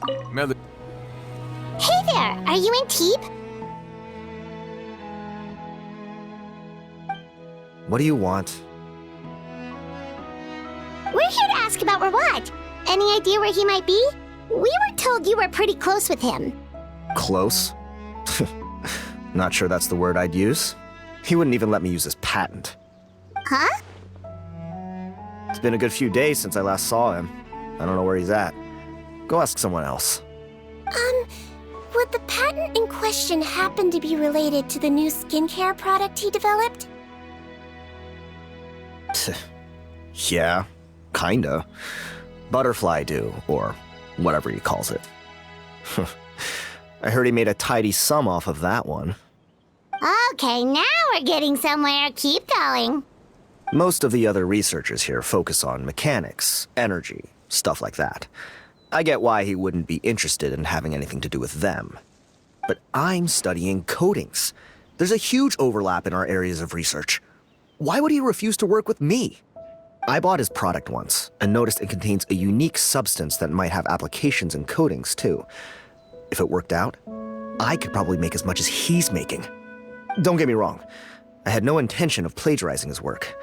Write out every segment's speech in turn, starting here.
Hey there, are you in Teep? What do you want? We're here to ask about Rawat. Any idea where he might be? We were told you were pretty close with him. Close? Not sure that's the word I'd use. He wouldn't even let me use his patent. Huh? It's been a good few days since I last saw him. I don't know where he's at. Go ask someone else. Would the patent in question happen to be related to the new skincare product he developed? Yeah, kinda. Butterfly dew, or whatever he calls it. I heard he made a tidy sum off of that one. Okay, now we're getting somewhere. Keep going. Most of the other researchers here focus on mechanics, energy, stuff like that. I get why he wouldn't be interested in having anything to do with them. But I'm studying coatings. There's a huge overlap in our areas of research. Why would he refuse to work with me? I bought his product once and noticed it contains a unique substance that might have applications in coatings too. If it worked out, I could probably make as much as he's making. Don't get me wrong, I had no intention of plagiarizing his work.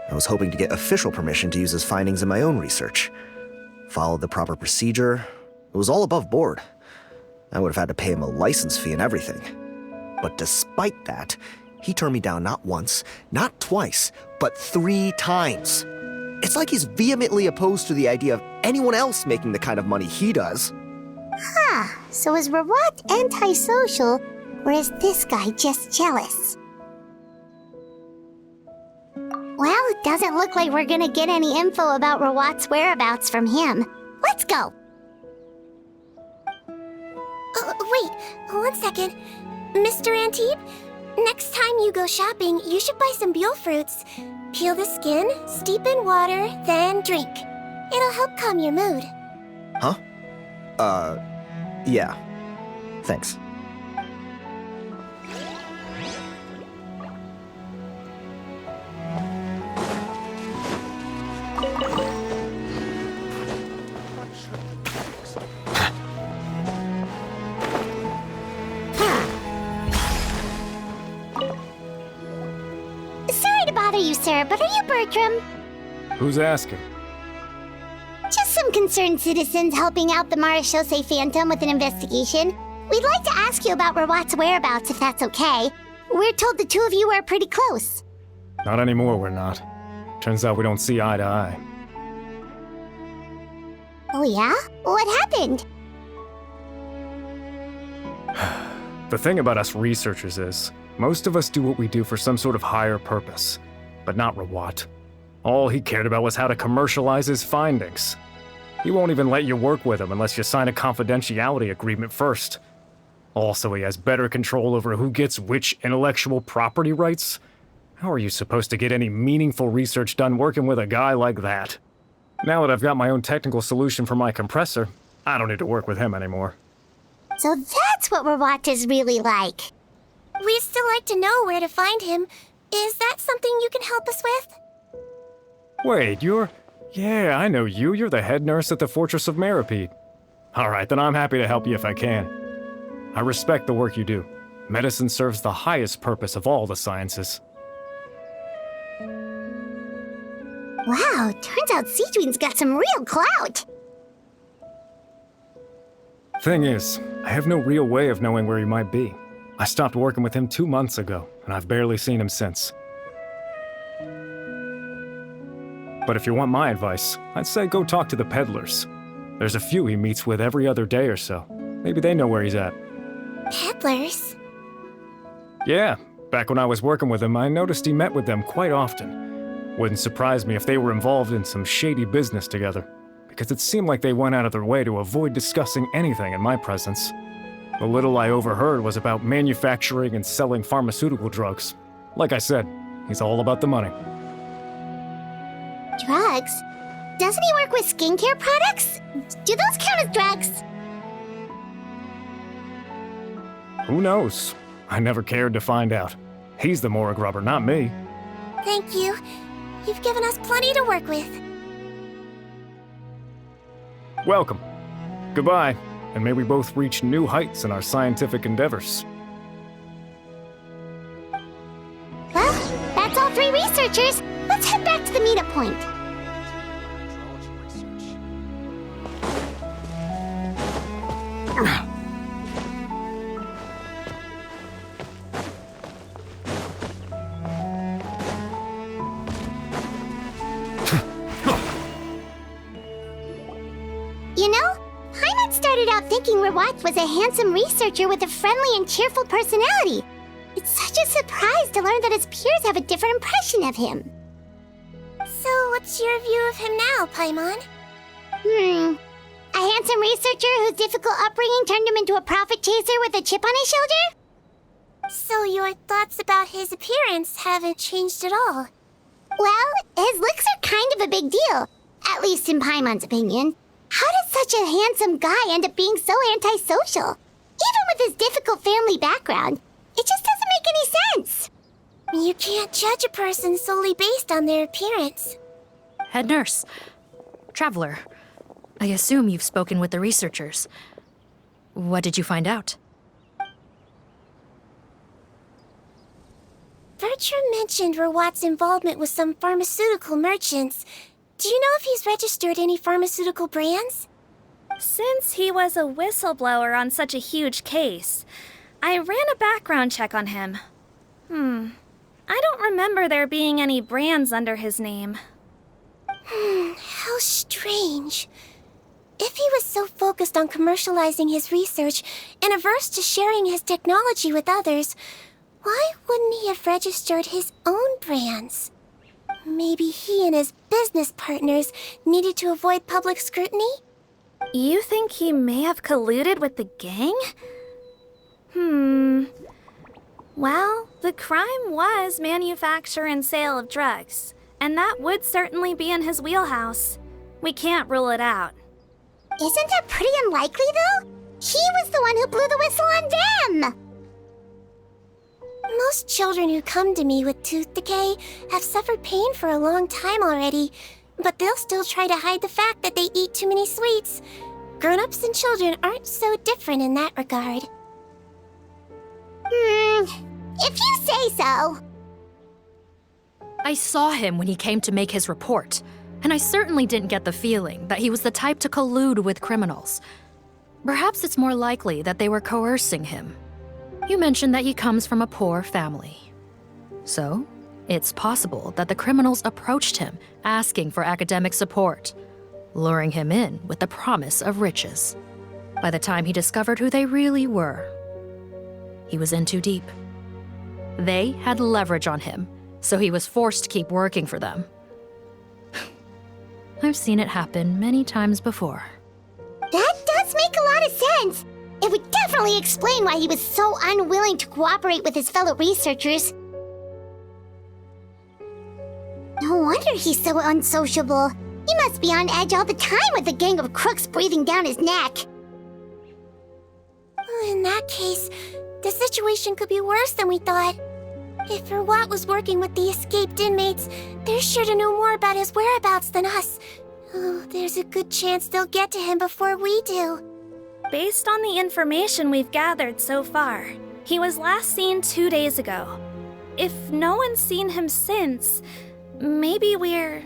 I was hoping to get official permission to use his findings in my own research. Followed the proper procedure. It was all above board. I would have had to pay him a license fee and everything. But despite that, he turned me down not once, not twice, but 3 times. It's like he's vehemently opposed to the idea of anyone else making the kind of money he does. Huh, so is Rawat antisocial, or is this guy just jealous? Well, it doesn't look like we're gonna get any info about Rawat's whereabouts from him. Let's go! Wait, 1 second. Mr. Antib, next time you go shopping, you should buy some Buell fruits. Peel the skin, steep in water, then drink. It'll help calm your mood. Huh? Yeah. Thanks. Sorry to bother you, sir, but are you Bertram? Who's asking? Just some concerned citizens helping out the Marechaussee Phantom with an investigation. We'd like to ask you about Rawat's whereabouts, if that's okay. We're told the two of you are pretty close. Not anymore, we're not. Turns out we don't see eye to eye. Oh yeah? What happened? The thing about us researchers is, most of us do what we do for some sort of higher purpose. But not Rawat. All he cared about was how to commercialize his findings. He won't even let you work with him unless you sign a confidentiality agreement first. Also, he has better control over who gets which intellectual property rights. How are you supposed to get any meaningful research done working with a guy like that? Now that I've got my own technical solution for my compressor, I don't need to work with him anymore. So that's what Rawat is really like. We'd still like to know where to find him. Is that something you can help us with? Wait, Yeah, I know you. You're the head nurse at the Fortress of Meripede. Alright, then I'm happy to help you if I can. I respect the work you do. Medicine serves the highest purpose of all the sciences. Wow, turns out Sigewinne's got some real clout. Thing is, I have no real way of knowing where he might be. I stopped working with him 2 months ago, and I've barely seen him since. But if you want my advice, I'd say go talk to the peddlers. There's a few he meets with every other day or so. Maybe they know where he's at. Peddlers? Yeah, back when I was working with him, I noticed he met with them quite often. Wouldn't surprise me if they were involved in some shady business together, because it seemed like they went out of their way to avoid discussing anything in my presence. The little I overheard was about manufacturing and selling pharmaceutical drugs. Like I said, he's all about the money. Drugs? Doesn't he work with skincare products? Do those count as drugs? Who knows? I never cared to find out. He's the morgue rubber, not me. Thank you. You've given us plenty to work with. Welcome. Goodbye. and may we both reach new heights in our scientific endeavors. Well, that's all 3 researchers. Let's head back to the meetup point. You know, Paimon started out thinking Rawat was a handsome researcher with a friendly and cheerful personality. It's such a surprise to learn that his peers have a different impression of him. So, what's your view of him now, Paimon? A handsome researcher whose difficult upbringing turned him into a profit chaser with a chip on his shoulder? So your thoughts about his appearance haven't changed at all? Well, his looks are kind of a big deal, at least in Paimon's opinion. How does such a handsome guy end up being so antisocial? Even with his difficult family background, it just doesn't make any sense. You can't judge a person solely based on their appearance. Head nurse. Traveler. I assume you've spoken with the researchers. What did you find out? Bertram mentioned Rawat's involvement with some pharmaceutical merchants. Do you know if he's registered any pharmaceutical brands? Since he was a whistleblower on such a huge case, I ran a background check on him. I don't remember there being any brands under his name. How strange. If he was so focused on commercializing his research and averse to sharing his technology with others, why wouldn't he have registered his own brands? Maybe he and his business partners needed to avoid public scrutiny? You think he may have colluded with the gang? Well, the crime was manufacture and sale of drugs, and that would certainly be in his wheelhouse. We can't rule it out. Isn't that pretty unlikely, though? He was the one who blew the whistle on them! Most children who come to me with tooth decay have suffered pain for a long time already, but they'll still try to hide the fact that they eat too many sweets. Grown-ups and children aren't so different in that regard. If you say so. I saw him when he came to make his report, and I certainly didn't get the feeling that he was the type to collude with criminals. Perhaps it's more likely that they were coercing him. You mentioned that he comes from a poor family. So, it's possible that the criminals approached him asking for academic support, luring him in with the promise of riches. By the time he discovered who they really were, he was in too deep. They had leverage on him, so he was forced to keep working for them. I've seen it happen many times before. That does make a lot of sense. It would definitely explain why he was so unwilling to cooperate with his fellow researchers. No wonder he's so unsociable. He must be on edge all the time with a gang of crooks breathing down his neck. In that case, the situation could be worse than we thought. If Rawat was working with the escaped inmates, they're sure to know more about his whereabouts than us. Oh, there's a good chance they'll get to him before we do. Based on the information we've gathered so far, he was last seen 2 days ago. If no one's seen him since, maybe we're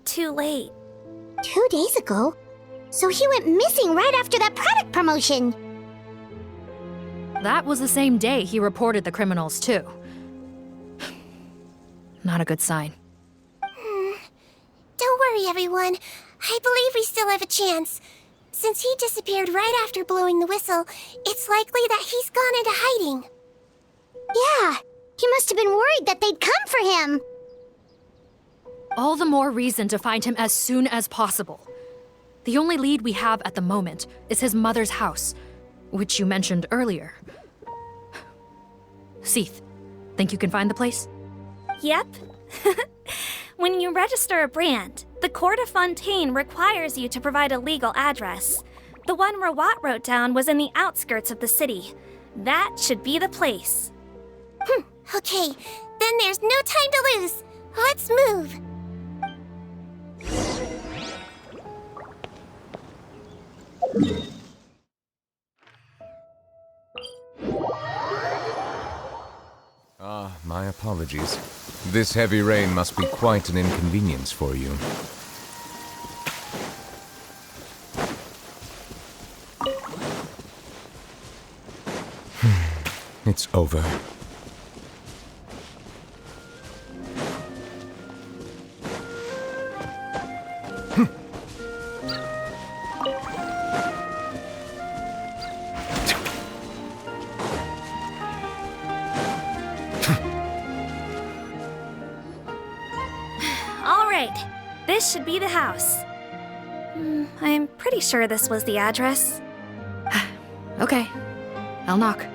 too late. 2 days ago? So he went missing right after that product promotion. That was the same day he reported the criminals, too. Not a good sign. Don't worry, everyone. I believe we still have a chance. Since he disappeared right after blowing the whistle, it's likely that he's gone into hiding. Yeah, he must have been worried that they'd come for him. All the more reason to find him as soon as possible. The only lead we have at the moment is his mother's house, which you mentioned earlier. Seath, think you can find the place? Yep. When you register a brand, the Court of Fontaine requires you to provide a legal address. The one Rawat wrote down was in the outskirts of the city. That should be the place. Okay, then there's no time to lose. Let's move. apologies. This heavy rain must be quite an inconvenience for you. It's over. All right, this should be the house. I'm pretty sure this was the address. Okay, I'll knock.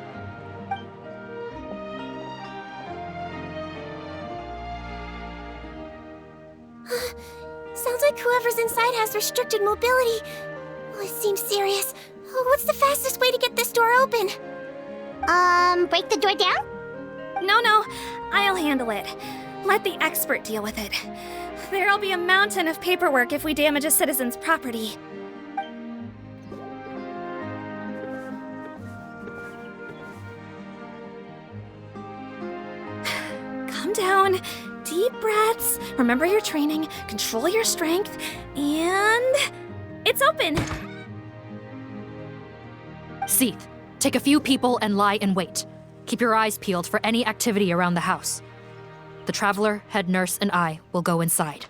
Sounds like whoever's inside has restricted mobility. Oh, it seems serious. Oh, what's the fastest way to get this door open? Break the door down? No, I'll handle it. Let the expert deal with it. There'll be a mountain of paperwork if we damage a citizen's property. Calm down. Deep breaths. Remember your training. Control your strength. And... it's open! Seath, take a few people and lie in wait. Keep your eyes peeled for any activity around the house. The Traveler, head nurse, and I will go inside.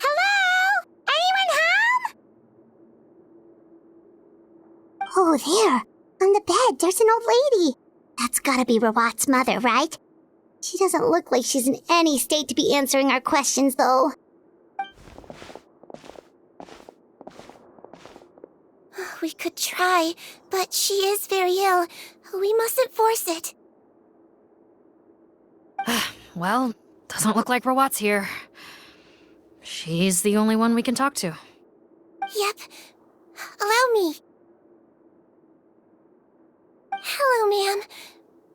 Hello? Anyone home? Oh, there. On the bed, there's an old lady. That's gotta be Rawat's mother, right? She doesn't look like she's in any state to be answering our questions, though. We could try, but she is very ill. We mustn't force it. Well, doesn't look like Rawat's here. She's the only one we can talk to. Yep. Allow me. Hello, ma'am.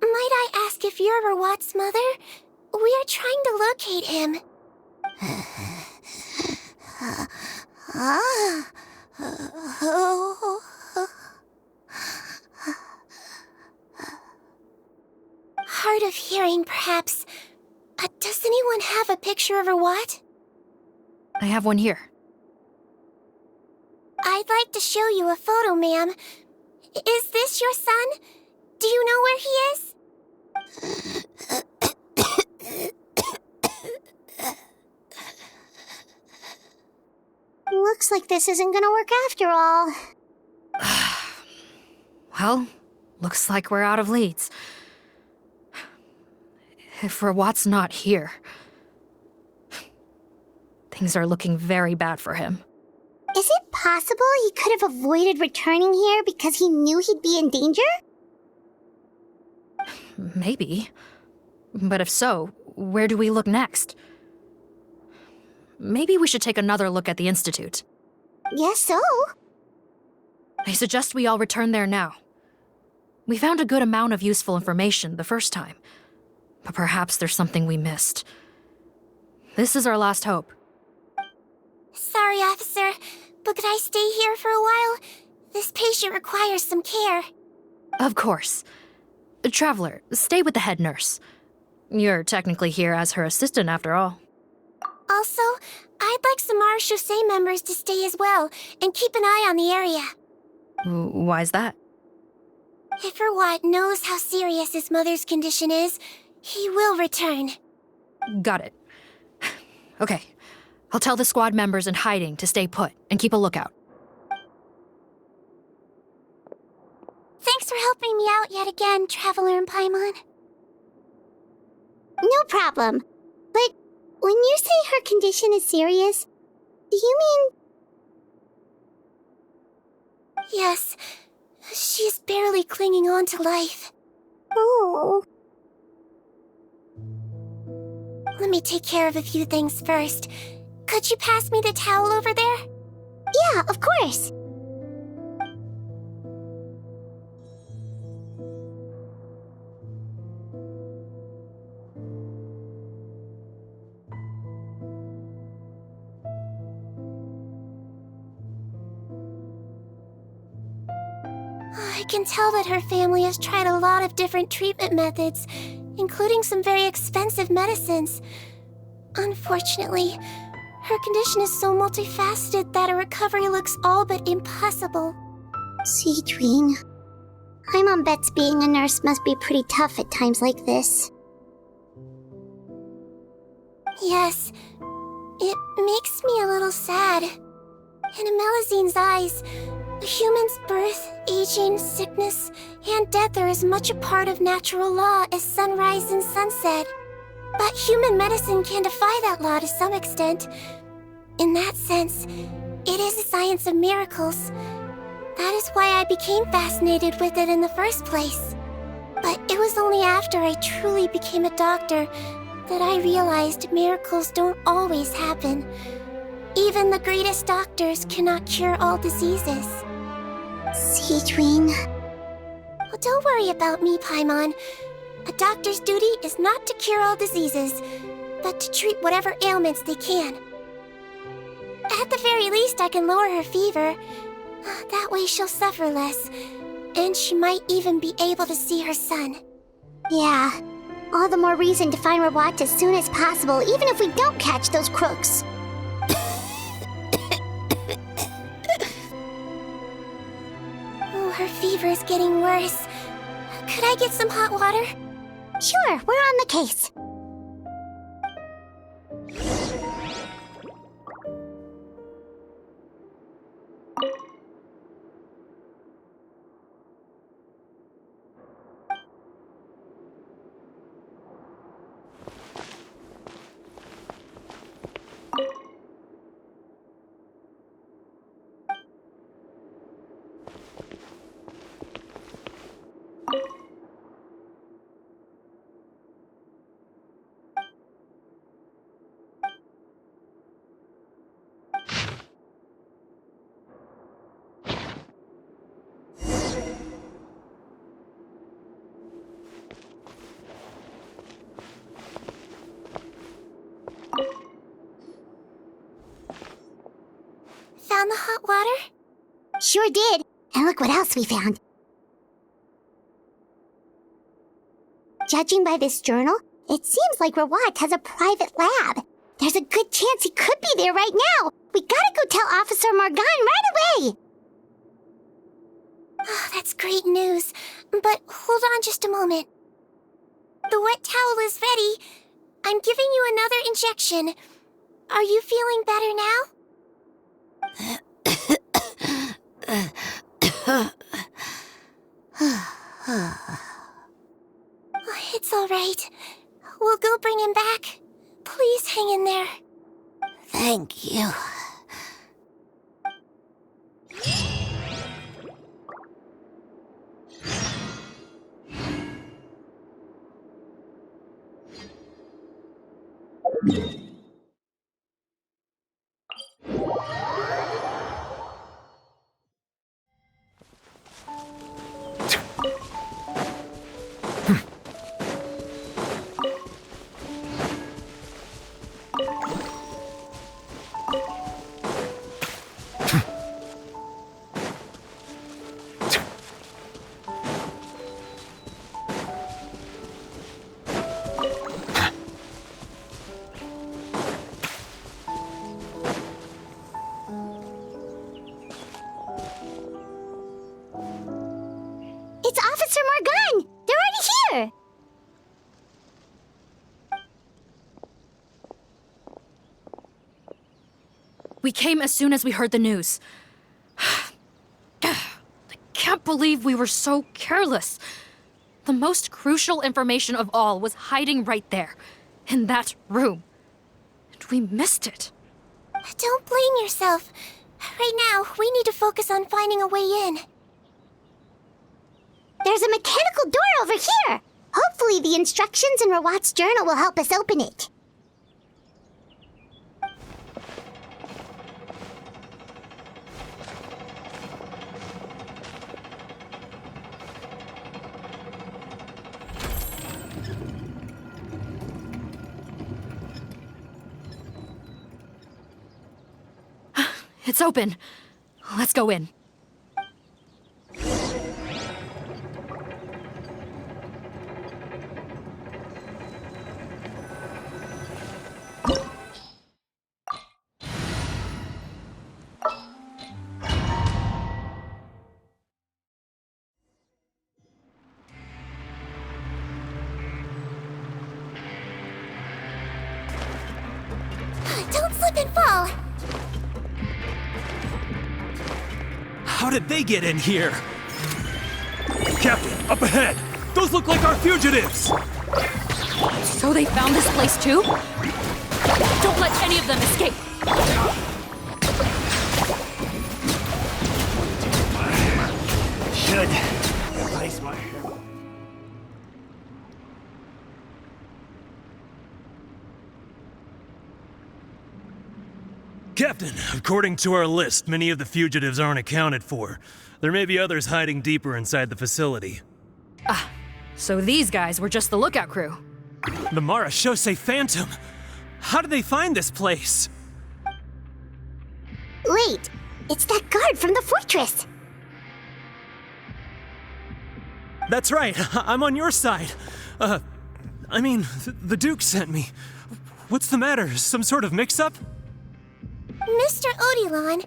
Might I ask if you're Rawat's mother? We are trying to locate him. Hard of hearing, perhaps. Does anyone have a picture of Rawat? I have one here. I'd like to show you a photo, ma'am. Is this your son? Do you know where he is? Looks like this isn't gonna work after all. Well, looks like we're out of leads. If Rawat's not here, things are looking very bad for him. Is it possible he could have avoided returning here because he knew he'd be in danger? Maybe. But if so, where do we look next? Maybe we should take another look at the Institute. Guess so. I suggest we all return there now. We found a good amount of useful information the first time, but perhaps there's something we missed. This is our last hope. Sorry, officer, but could I stay here for a while? This patient requires some care. Of course. Traveler, stay with the head nurse. You're technically here as her assistant after all. Also, I'd like some Marechaussee members to stay as well, and keep an eye on the area. Why's that? If Rawat knows how serious his mother's condition is, he will return. Got it. Okay. I'll tell the squad members in hiding to stay put and keep a lookout. Thanks for helping me out yet again, Traveler and Paimon. No problem. But when you say her condition is serious, do you mean... Yes, she's barely clinging on to life. Oh... Let me take care of a few things first. Could you pass me the towel over there? Yeah, of course. I can tell that her family has tried a lot of different treatment methods, including some very expensive medicines. Unfortunately, her condition is so multifaceted that a recovery looks all but impossible. Sigewinne, my mom bets being a nurse must be pretty tough at times like this. Yes, it makes me a little sad. In Amelizine's eyes, a human's birth, aging, sickness, and death are as much a part of natural law as sunrise and sunset. But human medicine can defy that law to some extent. In that sense, it is a science of miracles. That is why I became fascinated with it in the first place. But it was only after I truly became a doctor that I realized miracles don't always happen. Even the greatest doctors cannot cure all diseases. Sigewinne. Oh, don't worry about me, Paimon. A doctor's duty is not to cure all diseases, but to treat whatever ailments they can. At the very least, I can lower her fever. That way she'll suffer less, and she might even be able to see her son. Yeah, all the more reason to find Rawat as soon as possible, even if we don't catch those crooks. Oh, her fever is getting worse. Could I get some hot water? Sure, we're on the case. Found the hot water? Sure did. And look what else we found. Judging by this journal, it seems like Rawat has a private lab. There's a good chance he could be there right now. We gotta go tell Officer Morgan right away. Oh, that's great news. But hold on just a moment. The wet towel is ready. I'm giving you another injection. Are you feeling better now? It's all right. We'll go bring him back. Please hang in there. Thank you. It's Officer Morgan! They're already here! We came as soon as we heard the news. I can't believe we were so careless. The most crucial information of all was hiding right there, in that room. And we missed it. Don't blame yourself. Right now, we need to focus on finding a way in. There's a mechanical door over here! Hopefully the instructions in Rawat's journal will help us open it. It's open. Let's go in. How did they get in here? Captain, up ahead! Those look like our fugitives! So they found this place too? Don't let any of them escape! Should place my hair. Captain, according to our list, many of the fugitives aren't accounted for. There may be others hiding deeper inside the facility. So these guys were just the lookout crew. The Marachose Phantom! How did they find this place? Wait, it's that guard from the fortress. That's right, I'm on your side. The Duke sent me. What's the matter? Some sort of mix-up? Mr. Odilon,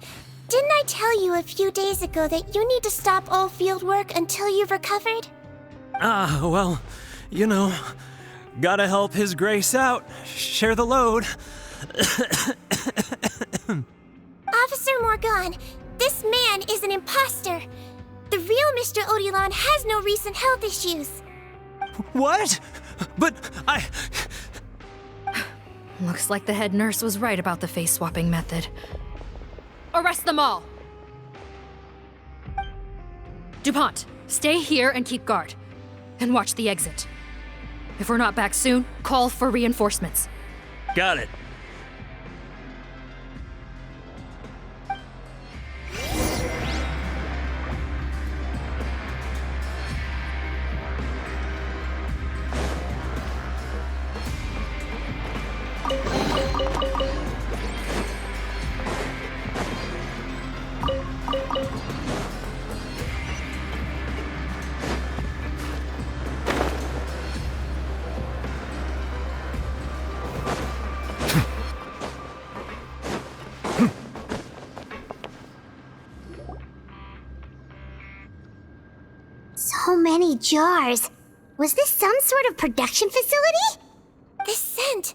didn't I tell you a few days ago that you need to stop all field work until you've recovered? Well, you know, gotta help His Grace out. Share the load. Officer Morgan, this man is an imposter. The real Mr. Odilon has no recent health issues. What? But Looks like the head nurse was right about the face-swapping method. Arrest them all! DuPont, stay here and keep guard. And watch the exit. If we're not back soon, call for reinforcements. Got it. So many jars. Was this some sort of production facility? This scent,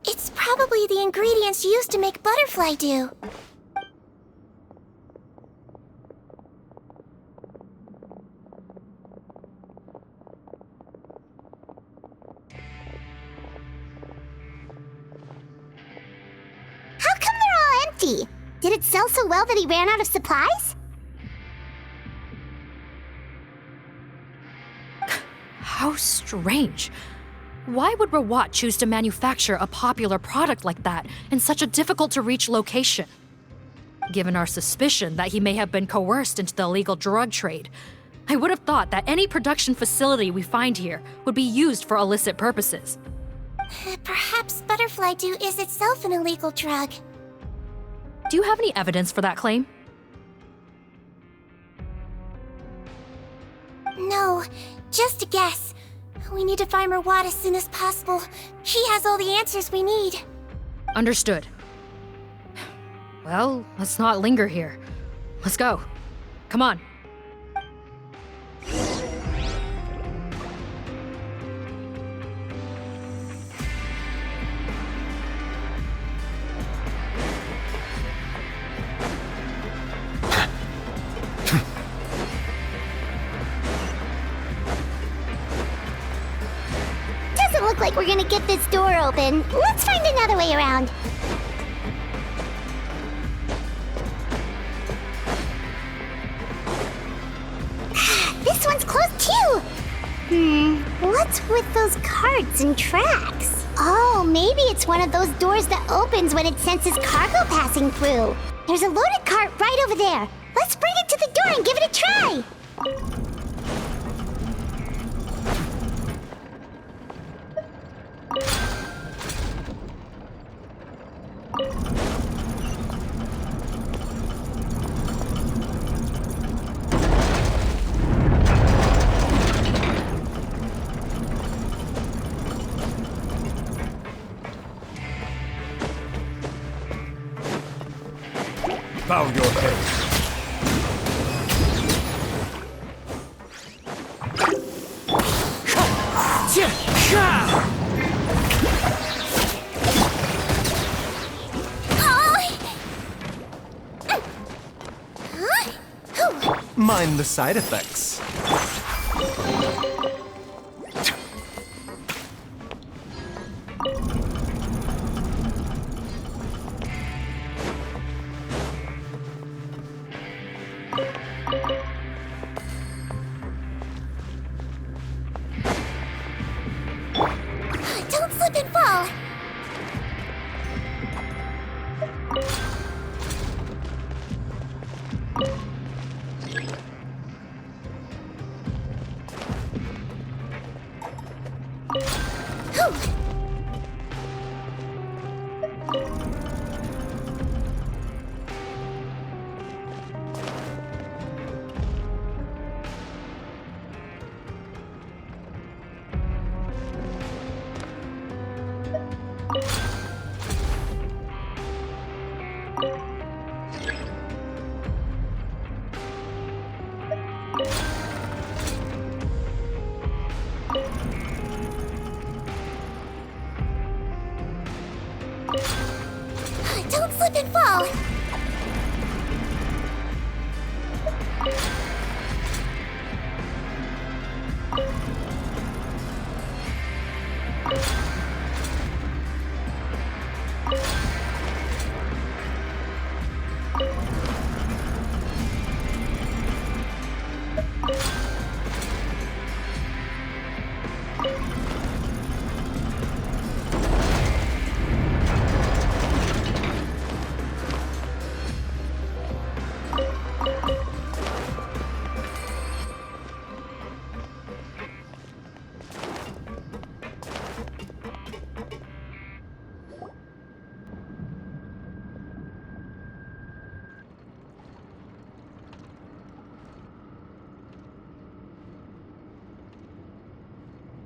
it's probably the ingredients used to make butterfly dew. How come they're all empty? Did it sell so well that he ran out of supplies? How strange. Why would Rawat choose to manufacture a popular product like that in such a difficult-to-reach location? Given our suspicion that he may have been coerced into the illegal drug trade, I would have thought that any production facility we find here would be used for illicit purposes. Perhaps butterfly dew is itself an illegal drug. Do you have any evidence for that claim? No, just a guess. We need to find Rawat as soon as possible. He has all the answers we need. Understood. Well, let's not linger here. Let's go. Come on. Doesn't look like we're gonna get this door open. Let's find another way around. This one's closed too! What's with those carts and tracks? Oh, maybe it's one of those doors that opens when it senses cargo passing through. There's a loaded cart right over there. Let's bring it to the door and give it a try! Bow your head. mind the side effects. Don't slip and fall! Don't slip and fall!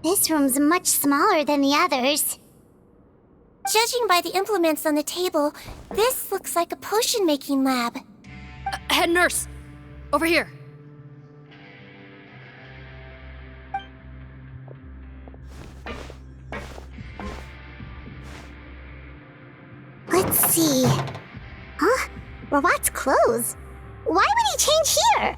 This room's much smaller than the others. Judging by the implements on the table, this looks like a potion-making lab. Head nurse! Over here. Let's see. Huh? Rawat's clothes? Why would he change here?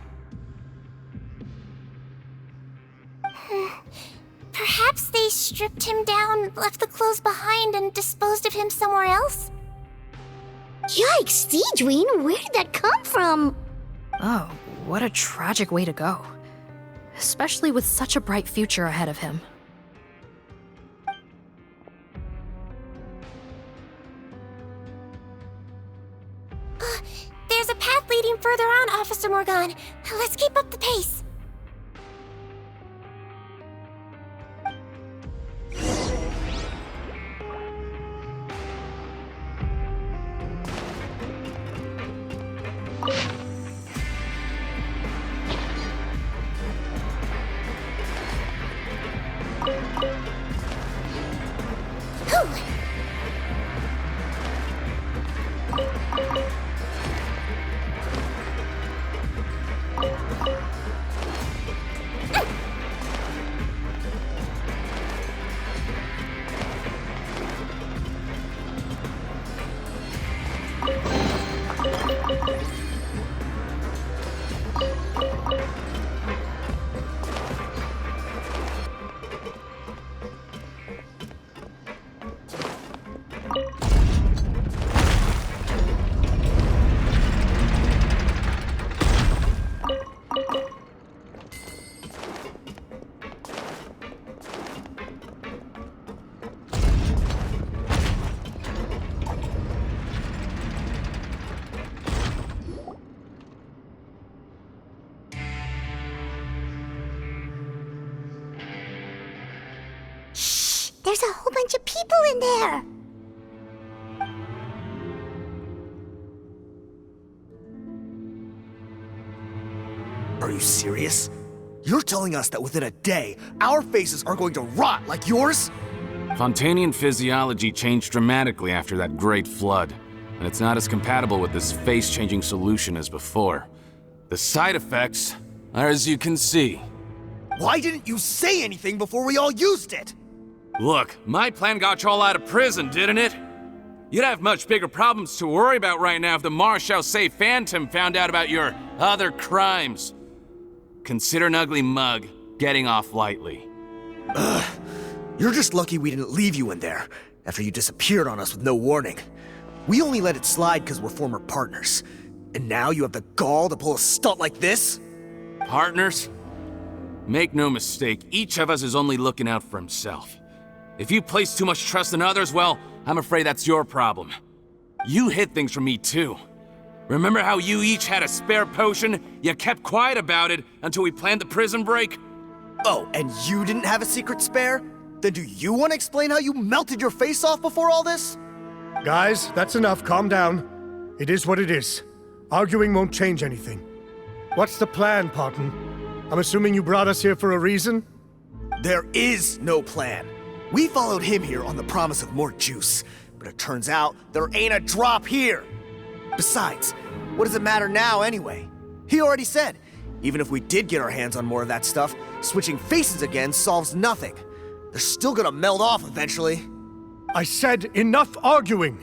Perhaps they stripped him down, left the clothes behind, and disposed of him somewhere else? Yikes, Sigewinne, where did that come from? Oh, what a tragic way to go. Especially with such a bright future ahead of him. There's a path leading further on, Officer Morgan. Let's keep up the pace. There's a whole bunch of people in there. Are you serious? You're telling us that within a day, our faces are going to rot like yours? Fontanian physiology changed dramatically after that great flood, and it's not as compatible with this face-changing solution as before. The side effects are as you can see. Why didn't you say anything before we all used it? Look, my plan got you all out of prison, didn't it? You'd have much bigger problems to worry about right now if the Marshal Say Phantom found out about your other crimes. consider an ugly mug getting off lightly. You're just lucky we didn't leave you in there after you disappeared on us with no warning. We only let it slide because we're former partners. And now you have the gall to pull a stunt like this? Partners? Make no mistake, each of us is only looking out for himself. If you place too much trust in others, well, I'm afraid that's your problem. You hid things from me too. Remember how you each had a spare potion? You kept quiet about it until we planned the prison break? Oh, and you didn't have a secret spare? Then do you want to explain how you melted your face off before all this? Guys, that's enough. Calm down. It is what it is. Arguing won't change anything. What's the plan, Parton? I'm assuming you brought us here for a reason? There is no plan. We followed him here on the promise of more juice, but it turns out there ain't a drop here. Besides, what does it matter now anyway? He already said, even if we did get our hands on more of that stuff, switching faces again solves nothing. They're still gonna melt off eventually. I said enough arguing!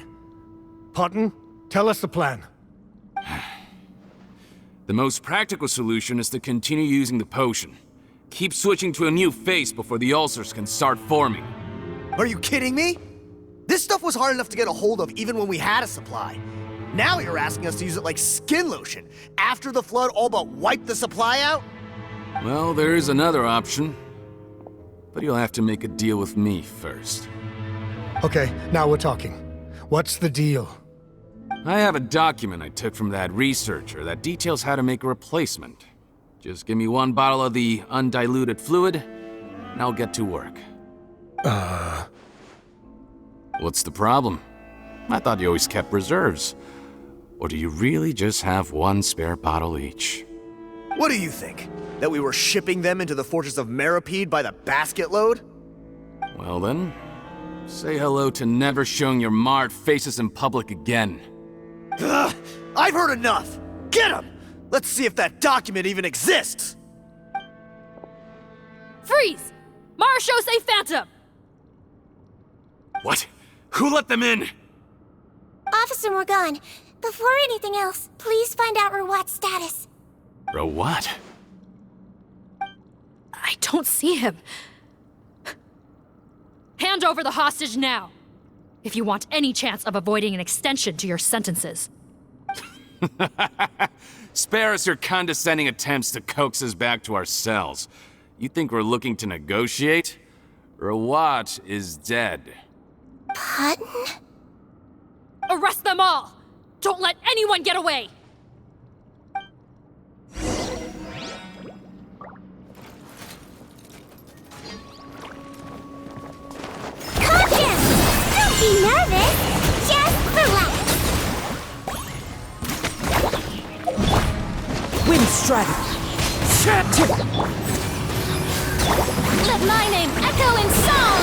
Parton, tell us the plan. The most practical solution is to continue using the potion. Keep switching to a new face before the ulcers can start forming. Are you kidding me? This stuff was hard enough to get a hold of even when we had a supply. Now you're asking us to use it like skin lotion, after the flood all but wiped the supply out? Well, there is another option. But you'll have to make a deal with me first. Okay, now we're talking. What's the deal? I have a document I took from that researcher that details how to make a replacement. Just give me one bottle of the undiluted fluid, and I'll get to work. What's the problem? I thought you always kept reserves. Or do you really just have one spare bottle each? What do you think? That we were shipping them into the fortress of Meripede by the basket load? Well then, say hello to never showing your marred faces in public again. Ugh, I've heard enough! Get him! Let's see if that document even exists! Freeze! Marechaussee Phantom! What? Who let them in? Officer Morgan, before anything else, please find out Rawat's status. Rawat? I don't see him. Hand over the hostage now, if you want any chance of avoiding an extension to your sentences. Spare us your condescending attempts to coax us back to our cells. You think we're looking to negotiate? Rawat is dead. Parton? Arrest them all! Don't let anyone get away! Calm down! Don't be nervous! Just relax! Wind Strider! Let my name echo in song!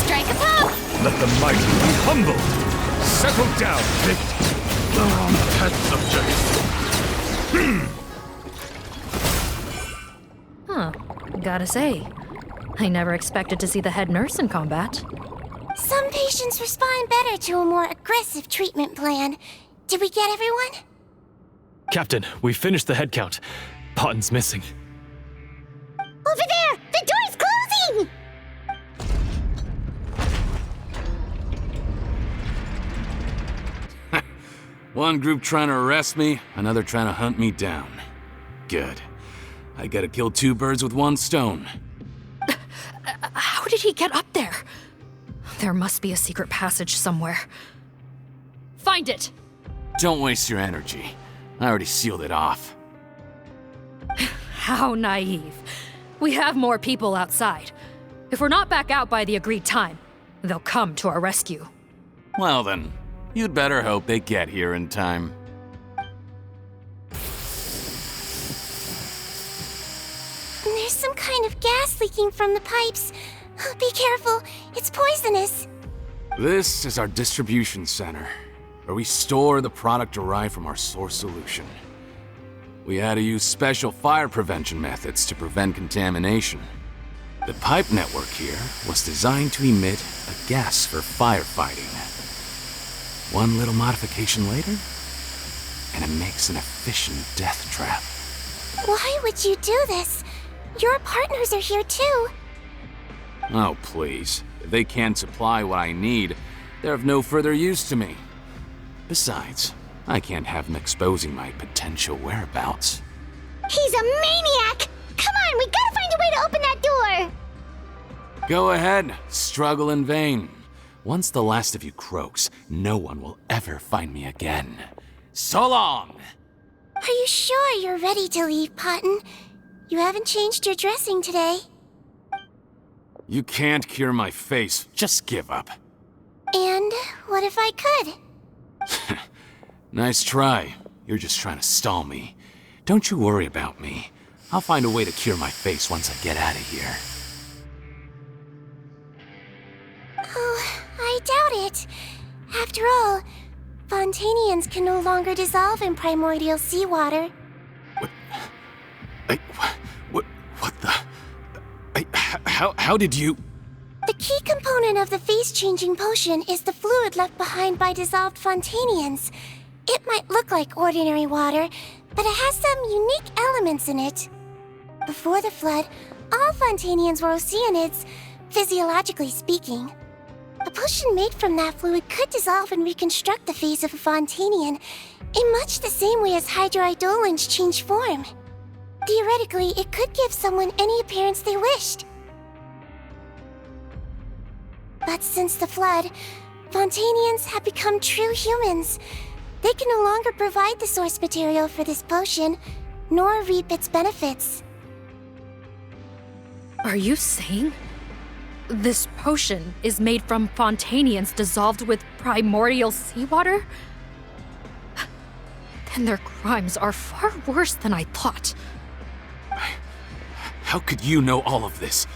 Strike a pop! Let the mighty be humble! Settle down, Vic! The wrong pet subject. Huh. Gotta say, I never expected to see the head nurse in combat. Some patients respond better to a more aggressive treatment plan. Did we get everyone? Captain, we finished the head count. Potton's missing. Over there! The door's closing! One group trying to arrest me, another trying to hunt me down. Good. I gotta kill two birds with one stone. How did he get up there? There must be a secret passage somewhere. Find it! Don't waste your energy. I already sealed it off. How naive. We have more people outside. If we're not back out by the agreed time, they'll come to our rescue. Well then, you'd better hope they get here in time. There's some kind of gas leaking from the pipes. Be careful, it's poisonous. This is our distribution center, where we store the product derived from our source solution. We had to use special fire prevention methods to prevent contamination. The pipe network here was designed to emit a gas for firefighting. One little modification later, and it makes an efficient death trap. Why would you do this? Your partners are here too. Oh, please. If they can't supply what I need, they're of no further use to me. Besides, I can't have them exposing my potential whereabouts. He's a maniac! Come on, we gotta find a way to open that door! Go ahead, struggle in vain. Once the last of you croaks, no one will ever find me again. So long! Are you sure you're ready to leave, Potton? You haven't changed your dressing today. You can't cure my face. Just give up. And what if I could? Nice try. You're just trying to stall me. Don't you worry about me. I'll find a way to cure my face once I get out of here. Oh, I doubt it. After all, Fontanians can no longer dissolve in primordial seawater. What the... How did you... The key component of the face-changing potion is the fluid left behind by dissolved Fontanians. It might look like ordinary water, but it has some unique elements in it. Before the flood, all Fontanians were oceanids, physiologically speaking. A potion made from that fluid could dissolve and reconstruct the face of a Fontanian in much the same way as hydroidolins change form. Theoretically, it could give someone any appearance they wished. But since the flood, Fontanians have become true humans. They can no longer provide the source material for this potion, nor reap its benefits. Are you saying this potion is made from Fontanians dissolved with primordial seawater? Then their crimes are far worse than I thought. How could you know all of this?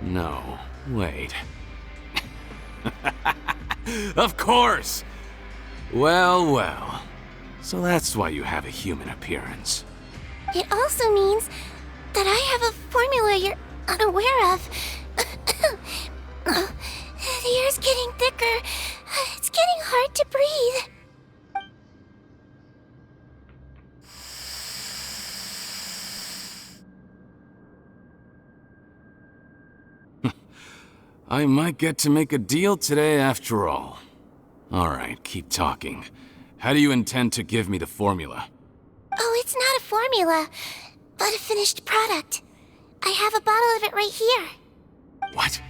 No, wait. Of course! Well, well. So that's why you have a human appearance. It also means that I have a formula you're unaware of. The air's getting thicker. It's getting hard to breathe. I might get to make a deal today after all. Alright, keep talking. How do you intend to give me the formula? Oh, it's not a formula, but a finished product. I have a bottle of it right here. What?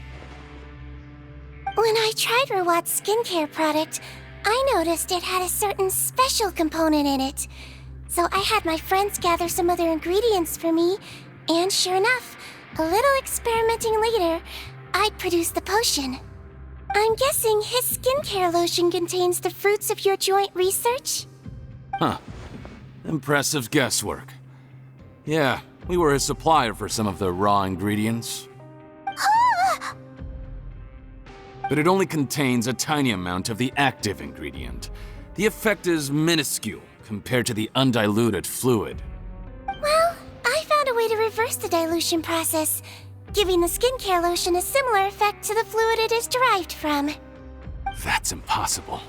When I tried Rawat's skincare product, I noticed it had a certain special component in it. So I had my friends gather some other ingredients for me, and sure enough, a little experimenting later, I'd produced the potion. I'm guessing his skincare lotion contains the fruits of your joint research? Huh. Impressive guesswork. Yeah, we were his supplier for some of the raw ingredients. But it only contains a tiny amount of the active ingredient. The effect is minuscule compared to the undiluted fluid. Well, I found a way to reverse the dilution process, giving the skincare lotion a similar effect to the fluid it is derived from. That's impossible.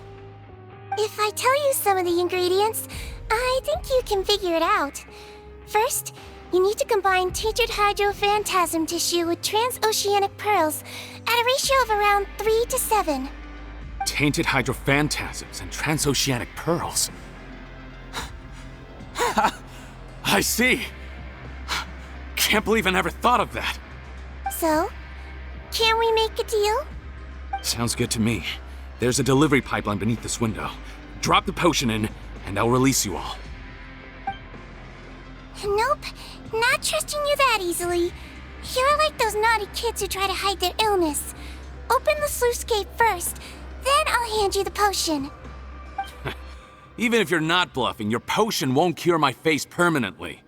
If I tell you some of the ingredients, I think you can figure it out. First, you need to combine tainted hydrophantasm tissue with transoceanic pearls at a ratio of around 3 to 7. Tainted hydrophantasms and transoceanic pearls. I see. Can't believe I never thought of that. So, can we make a deal? Sounds good to me. There's a delivery pipeline beneath this window. Drop the potion in, and I'll release you all. Nope, not trusting you that easily. You're like those naughty kids who try to hide their illness. Open the sluice gate first, then I'll hand you the potion. Even if you're not bluffing, your potion won't cure my face permanently.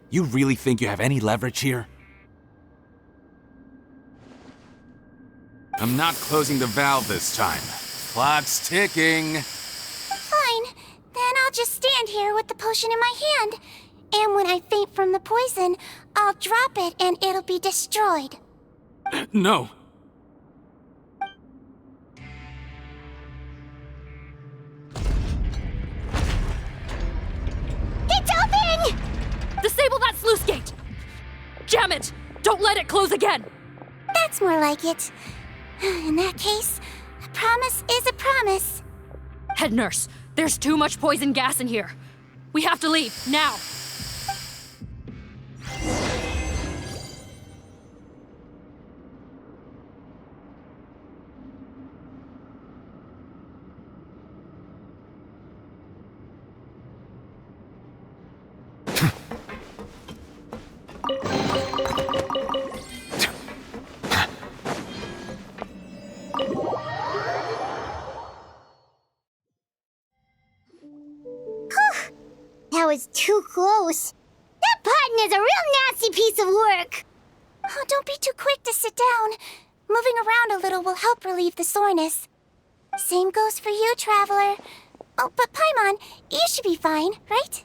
You really think you have any leverage here? I'm not closing the valve this time. Clock's ticking. Fine, then I'll just stand here with the potion in my hand. And when I faint from the poison, I'll drop it and it'll be destroyed. No. It's open! Disable the Don't let it close again! That's more like it. In that case, a promise is a promise. Head nurse, there's too much poison gas in here. We have to leave, now! That was too close. That Potton is a real nasty piece of work. Oh, don't be too quick to sit down. Moving around a little will help relieve the soreness. Same goes for you, Traveler. Oh, but Paimon, you should be fine, right?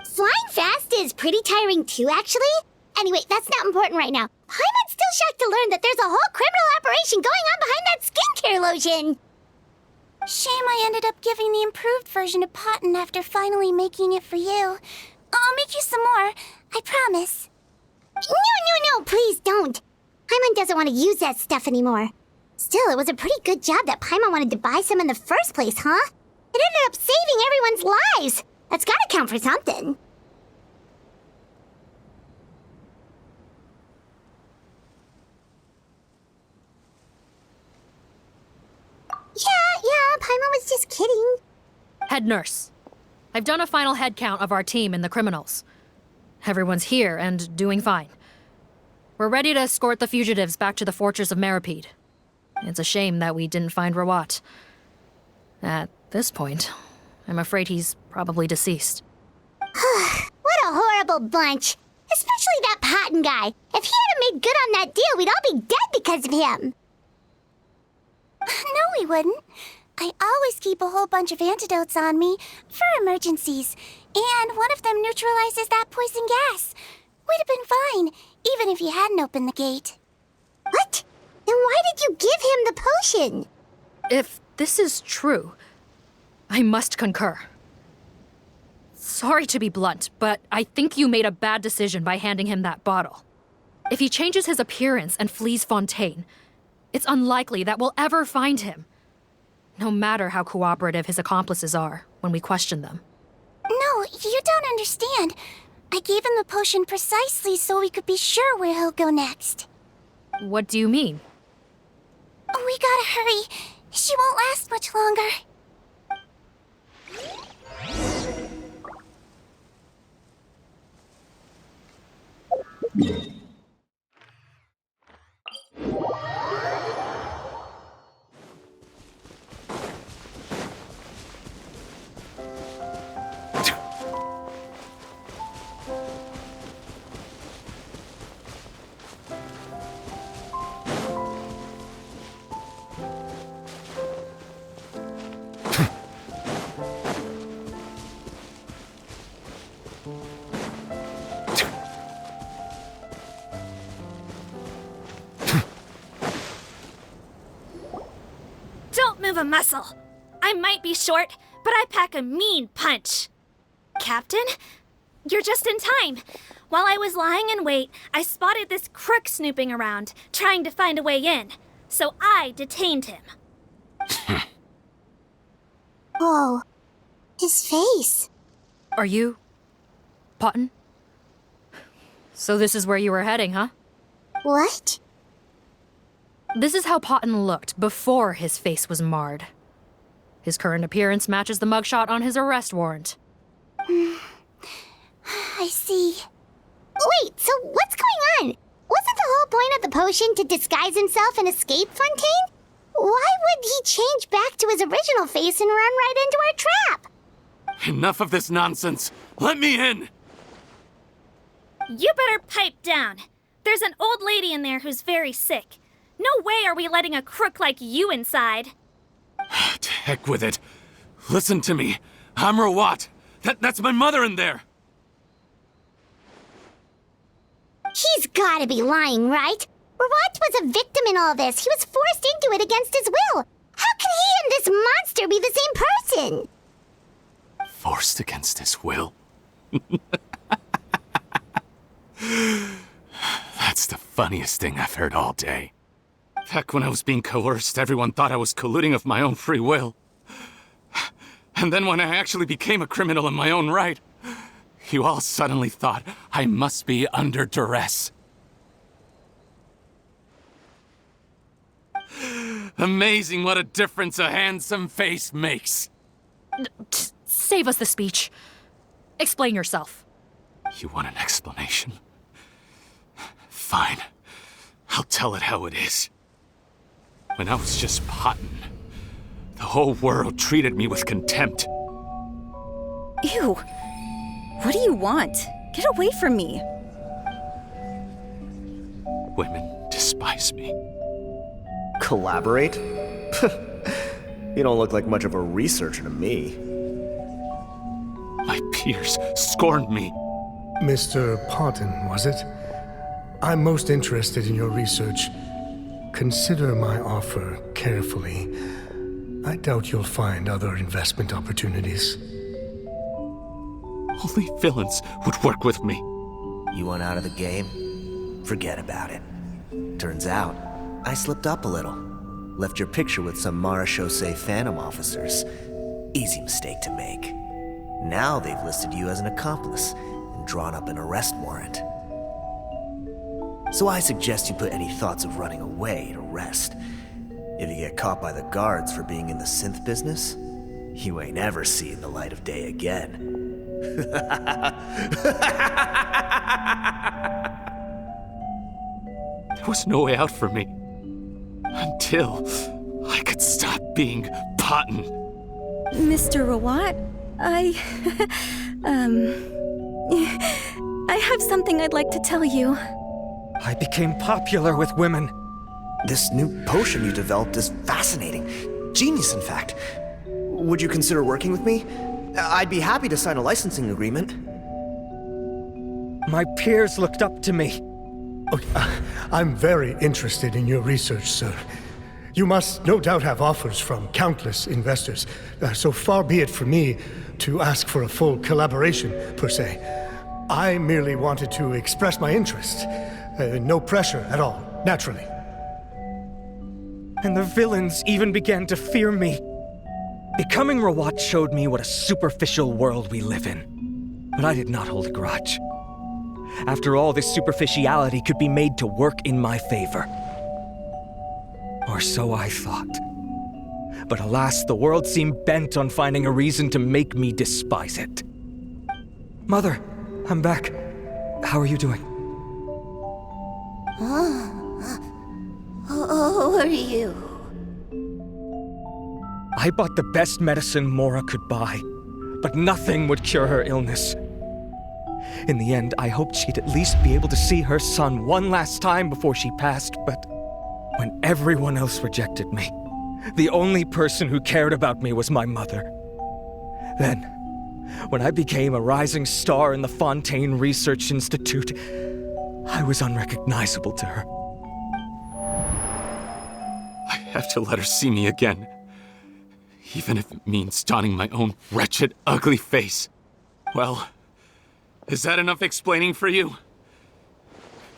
Flying fast is pretty tiring too, actually. Anyway, that's not important right now. Paimon's still shocked to learn that there's a whole criminal operation going on behind that skincare lotion. Shame I ended up giving the improved version to Potton after finally making it for you. I'll make you some more, I promise. No, please don't. Paimon doesn't want to use that stuff anymore. Still, it was a pretty good job that Paimon wanted to buy some in the first place, huh? It ended up saving everyone's lives. That's gotta count for something. Yeah, Paimon was just kidding. Head nurse, I've done a final head count of our team and the criminals. Everyone's here and doing fine. We're ready to escort the fugitives back to the fortress of Meripede. It's a shame that we didn't find Rawat. At this point, I'm afraid he's probably deceased. What a horrible bunch. Especially that Potton guy. If he hadn't made good on that deal, we'd all be dead because of him. No, we wouldn't. I always keep a whole bunch of antidotes on me for emergencies, and one of them neutralizes that poison gas. We'd have been fine, even if you hadn't opened the gate. What? Then why did you give him the potion? If this is true, I must concur. Sorry to be blunt, but I think you made a bad decision by handing him that bottle. If he changes his appearance and flees Fontaine, it's unlikely that we'll ever find him. No matter how cooperative his accomplices are when we question them. No, you don't understand. I gave him the potion precisely so we could be sure where he'll go next. What do you mean? We gotta hurry. She won't last much longer. Don't move a muscle. I might be short, but I pack a mean punch. Captain, you're just in time. While I was lying in wait, I spotted this crook snooping around, trying to find a way in. So I detained him. Oh, his face. Are you... Potton? So this is where you were heading, huh? What? This is how Potton looked before his face was marred. His current appearance matches the mugshot on his arrest warrant. I see. Wait, so what's going on? Wasn't the whole point of the potion to disguise himself and escape Fontaine? Why would he change back to his original face and run right into our trap? Enough of this nonsense. Let me in. You better pipe down. There's an old lady in there who's very sick. No way are we letting a crook like you inside. To heck with it. Listen to me. I'm Rawat. That's my mother in there. He's gotta be lying, right? Rawat was a victim in all this. He was forced into it against his will. How can he and this monster be the same person? Forced against his will? That's the funniest thing I've heard all day. Back when I was being coerced, everyone thought I was colluding of my own free will. And then when I actually became a criminal in my own right, you all suddenly thought I must be under duress. Amazing what a difference a handsome face makes. Save us the speech. Explain yourself. You want an explanation? Fine. I'll tell it how it is. When I was just Potton, the whole world treated me with contempt. Ew. What do you want? Get away from me. Women despise me. Collaborate? You don't look like much of a researcher to me. My peers scorned me. Mr. Potton, was it? I'm most interested in your research. Consider my offer carefully. I doubt you'll find other investment opportunities. Only villains would work with me. You want out of the game? Forget about it. Turns out, I slipped up a little. Left your picture with some Marechaussee Phantom officers. Easy mistake to make. Now they've listed you as an accomplice and drawn up an arrest warrant. So I suggest you put any thoughts of running away to rest. If you get caught by the guards for being in the synth business, you ain't ever seen the light of day again. There was no way out for me. Until I could stop being Potton. Mr. Rawat, I have something I'd like to tell you. I became popular with women. This new potion you developed is fascinating. Genius, in fact. Would you consider working with me? I'd be happy to sign a licensing agreement. My peers looked up to me. I'm very interested in your research, sir. You must no doubt have offers from countless investors, so far be it for me to ask for a full collaboration, per se. I merely wanted to express my interest. No pressure at all, naturally. And the villains even began to fear me. Becoming Rawat showed me what a superficial world we live in. But I did not hold a grudge. After all, this superficiality could be made to work in my favor. Or so I thought. But alas, the world seemed bent on finding a reason to make me despise it. Mother, I'm back. How are you doing? Who are you? I bought the best medicine Mora could buy, but nothing would cure her illness. In the end, I hoped she'd at least be able to see her son one last time before she passed, but when everyone else rejected me, the only person who cared about me was my mother. Then, when I became a rising star in the Fontaine Research Institute, I was unrecognizable to her. I have to let her see me again. Even if it means donning my own wretched, ugly face. Well, is that enough explaining for you?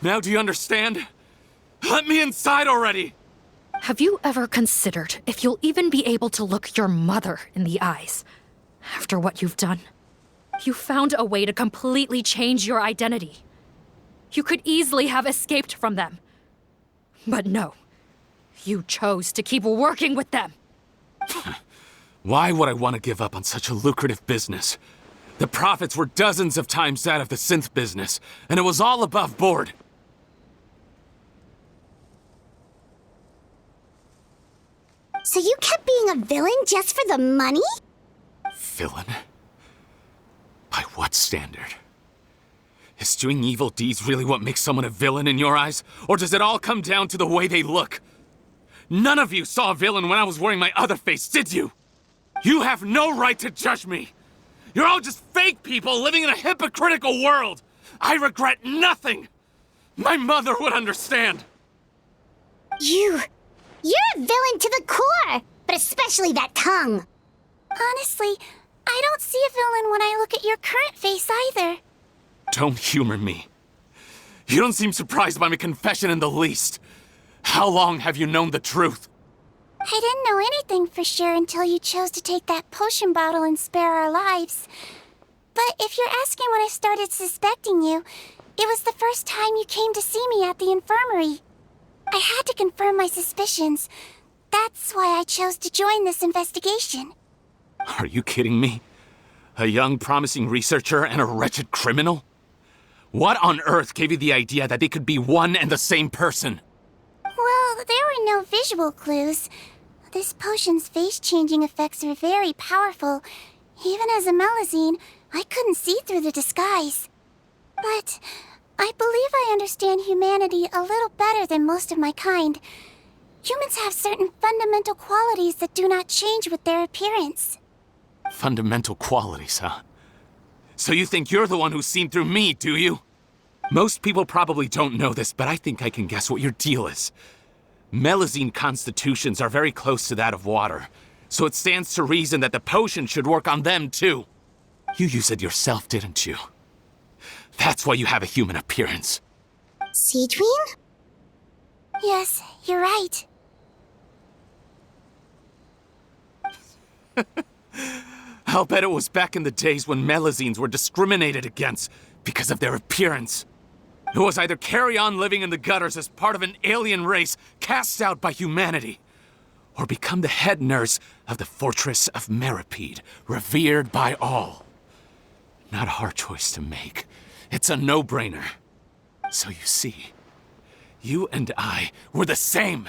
Now do you understand? Let me inside already! Have you ever considered if you'll even be able to look your mother in the eyes after what you've done? You found a way to completely change your identity. You could easily have escaped from them. But no, you chose to keep working with them. Why would I want to give up on such a lucrative business? The profits were dozens of times that of the synth business, and it was all above board. So you kept being a villain just for the money? Villain? By what standard? Is doing evil deeds really what makes someone a villain in your eyes? Or does it all come down to the way they look? None of you saw a villain when I was wearing my other face, did you? You have no right to judge me! You're all just fake people living in a hypocritical world! I regret nothing! My mother would understand! You're a villain to the core, but especially that tongue. Honestly, I don't see a villain when I look at your current face either. Don't humor me. You don't seem surprised by my confession in the least. How long have you known the truth? I didn't know anything for sure until you chose to take that potion bottle and spare our lives. But if you're asking when I started suspecting you, it was the first time you came to see me at the infirmary. I had to confirm my suspicions. That's why I chose to join this investigation. Are you kidding me? A young, promising researcher and a wretched criminal? What on earth gave you the idea that they could be one and the same person? Well, there were no visual clues. This potion's face-changing effects are very powerful. Even as a Melazine, I couldn't see through the disguise. But I believe I understand humanity a little better than most of my kind. Humans have certain fundamental qualities that do not change with their appearance. Fundamental qualities, huh? So you think you're the one who's seen through me, do you? Most people probably don't know this, but I think I can guess what your deal is. Melazine constitutions are very close to that of water, so it stands to reason that the potion should work on them too. You used it yourself, didn't you? That's why you have a human appearance. Sigewinne? Yes, you're right. I'll bet it was back in the days when Melazines were discriminated against because of their appearance. It was either carry on living in the gutters as part of an alien race cast out by humanity, or become the head nurse of the fortress of Meripede, revered by all. Not a hard choice to make. It's a no-brainer. So you see, you and I were the same.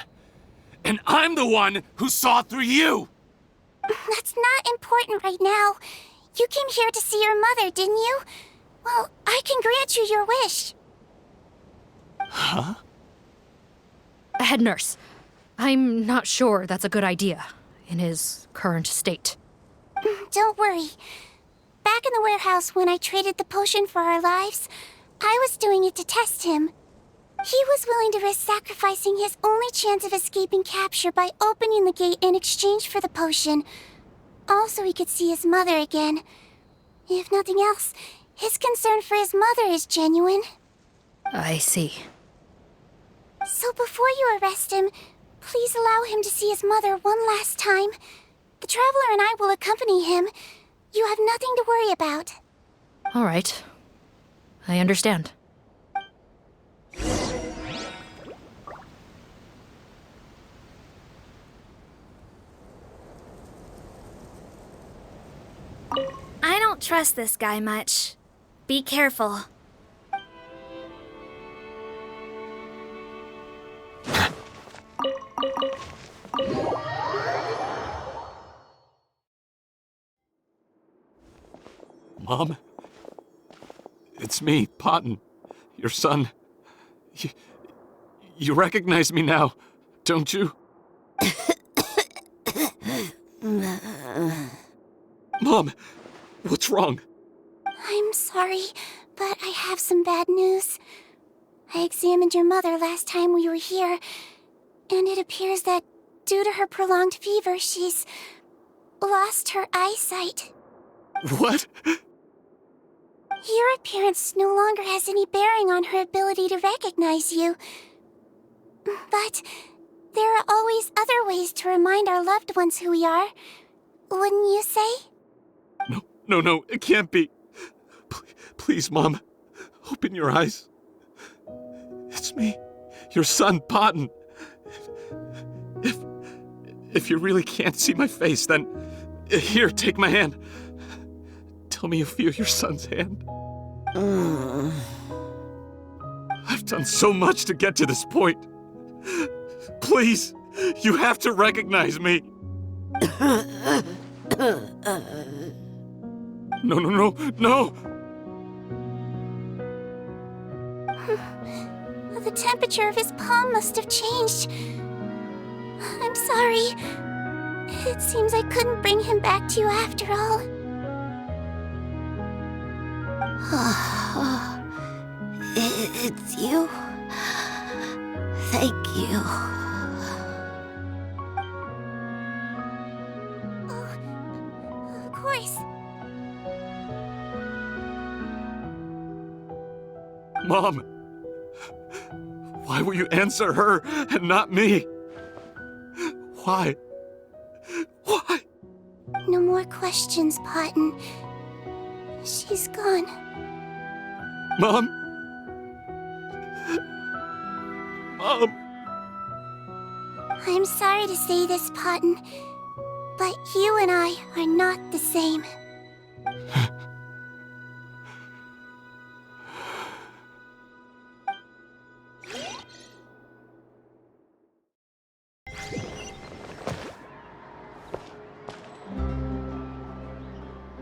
And I'm the one who saw through you! That's not important right now. You came here to see your mother, didn't you? Well, I can grant you your wish. Huh? Head nurse, I'm not sure that's a good idea in his current state. Don't worry. Back in the warehouse when I traded the potion for our lives, I was doing it to test him. He was willing to risk sacrificing his only chance of escaping capture by opening the gate in exchange for the potion. Also, he could see his mother again. If nothing else, his concern for his mother is genuine. I see. So before you arrest him, please allow him to see his mother one last time. The Traveler and I will accompany him. You have nothing to worry about. All right. I understand. I don't trust this guy much. Be careful. Mom? It's me, Potton. Your son. You recognize me now, don't you? Mom, what's wrong? I'm sorry, but I have some bad news. I examined your mother last time we were here, and it appears that due to her prolonged fever, she's lost her eyesight. What? Your appearance no longer has any bearing on her ability to recognize you. But there are always other ways to remind our loved ones who we are, wouldn't you say? No, it can't be. Please, Mom, open your eyes. It's me, your son, Potton. If you really can't see my face, then here, take my hand. Tell me you feel your son's hand. I've done so much to get to this point. Please, you have to recognize me. No. The temperature of his palm must have changed. I'm sorry. It seems I couldn't bring him back to you after all. It's you. Thank you. Of course. Mom, Why will you answer her and not me? Why? Why? No more questions, Potton. She's gone. Mom? Mom? I'm sorry to say this, Potton, but you and I are not the same.